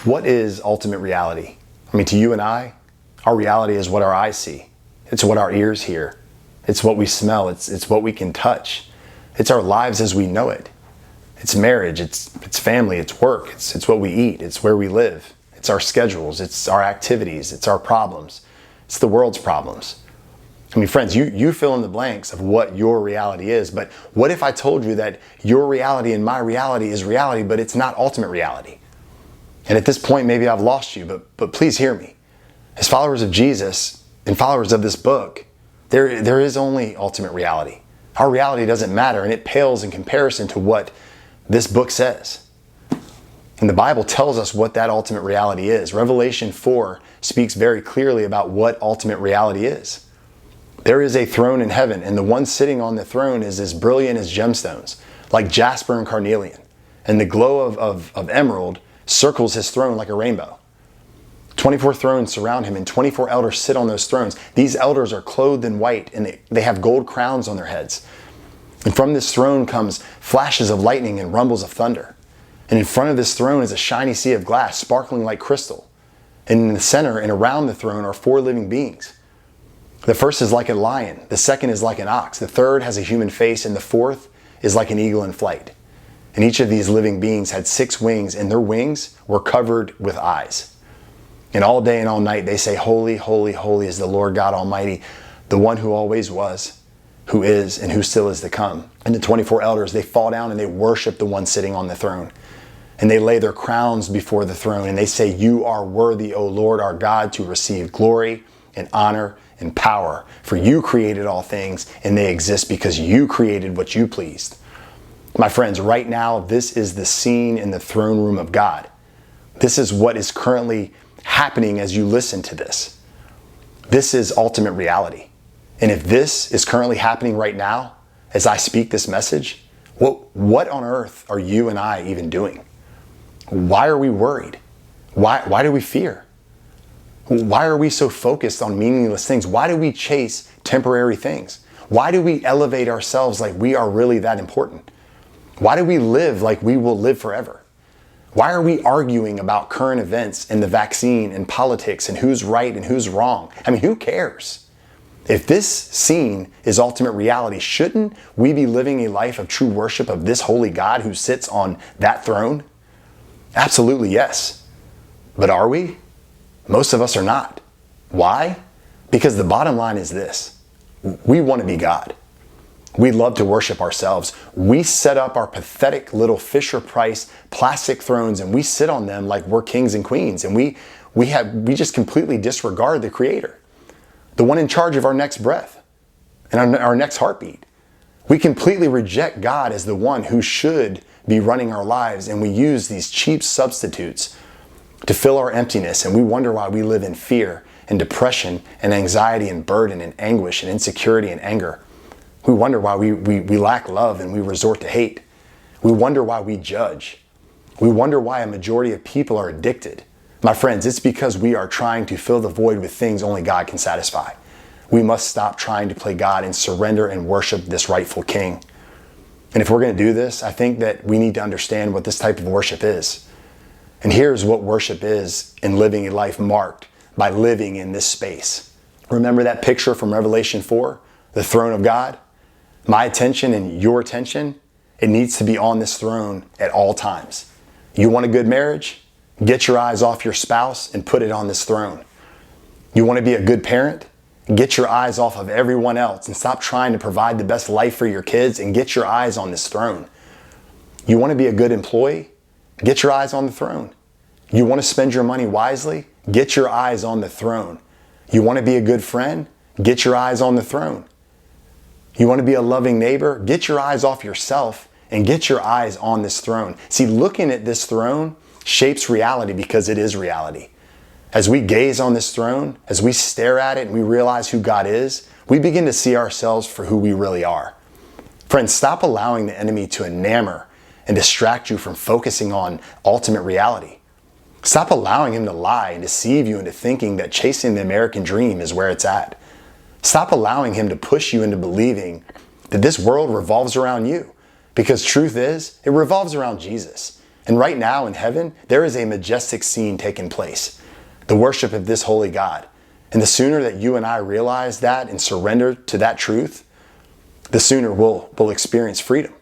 What is ultimate reality? I mean, to you and I, our reality is what our eyes see. It's what our ears hear. It's what we smell. It's what we can touch. It's our lives as we know it. It's marriage. It's family. It's work. It's what we eat. It's where we live. It's our schedules. It's our activities. It's our problems. It's the world's problems. I mean, friends, you fill in the blanks of what your reality is, but what if I told you that your reality and my reality is reality, but it's not ultimate reality? And at this point, maybe I've lost you, but please hear me. As followers of Jesus and followers of this book, there is only ultimate reality. Our reality doesn't matter, and it pales in comparison to what this book says. And the Bible tells us what that ultimate reality is. Revelation 4 speaks very clearly about what ultimate reality is. There is a throne in heaven, and the one sitting on the throne is as brilliant as gemstones, like jasper and carnelian. And the glow of emerald circles his throne like a rainbow. 24 thrones surround him, and 24 elders sit on those thrones. These elders are clothed in white, and they have gold crowns on their heads. And from this throne comes flashes of lightning and rumbles of thunder. And in front of this throne is a shiny sea of glass, sparkling like crystal. And in the center and around the throne are 4 living beings. The first is like a lion, the second is like an ox, the third has a human face, and the fourth is like an eagle in flight. And each of these living beings had 6 wings, and their wings were covered with eyes. And all day and all night they say, "Holy, holy, holy is the Lord God Almighty, the one who always was, who is, and who still is to come." And the 24 elders, they fall down and they worship the one sitting on the throne. And they lay their crowns before the throne, and they say, "You are worthy, O Lord our God, to receive glory and honor and power. For you created all things, and they exist because you created what you pleased." My friends, right now, this is the scene in the throne room of God. This is what is currently happening as you listen to this. This is ultimate reality. And if this is currently happening right now, as I speak this message, what on earth are you and I even doing? Why are we worried? Why do we fear? Why are we so focused on meaningless things? Why do we chase temporary things? Why do we elevate ourselves like we are really that important? Why do we live like we will live forever? Why are we arguing about current events and the vaccine and politics and who's right and who's wrong? I mean, who cares? If this scene is ultimate reality, shouldn't we be living a life of true worship of this holy God who sits on that throne? Absolutely yes. But are we? Most of us are not. Why? Because the bottom line is this. We want to be God. We love to worship ourselves. We set up our pathetic little Fisher-Price plastic thrones, and we sit on them like we're kings and queens, and we just completely disregard the Creator, the one in charge of our next breath and our next heartbeat. We completely reject God as the one who should be running our lives, and we use these cheap substitutes to fill our emptiness, and we wonder why we live in fear and depression and anxiety and burden and anguish and insecurity and anger. We wonder why we lack love and we resort to hate. We wonder why we judge. We wonder why a majority of people are addicted. My friends, it's because we are trying to fill the void with things only God can satisfy. We must stop trying to play God and surrender and worship this rightful King. And if we're going to do this, I think that we need to understand what this type of worship is. And here's what worship is in living a life marked by living in this space. Remember that picture from Revelation 4, the throne of God? My attention and your attention, it needs to be on this throne at all times. You want a good marriage? Get your eyes off your spouse and put it on this throne. You want to be a good parent? Get your eyes off of everyone else and stop trying to provide the best life for your kids and get your eyes on this throne. You want to be a good employee? Get your eyes on the throne. You want to spend your money wisely? Get your eyes on the throne. You want to be a good friend? Get your eyes on the throne. You want to be a loving neighbor? Get your eyes off yourself and get your eyes on this throne. See, looking at this throne shapes reality because it is reality. As we gaze on this throne, as we stare at it and we realize who God is, we begin to see ourselves for who we really are. Friends, stop allowing the enemy to enamor and distract you from focusing on ultimate reality. Stop allowing him to lie and deceive you into thinking that chasing the American dream is where it's at. Stop allowing him to push you into believing that this world revolves around you. Because truth is, it revolves around Jesus. And right now in heaven, there is a majestic scene taking place, the worship of this holy God. And the sooner that you and I realize that and surrender to that truth, the sooner we'll experience freedom.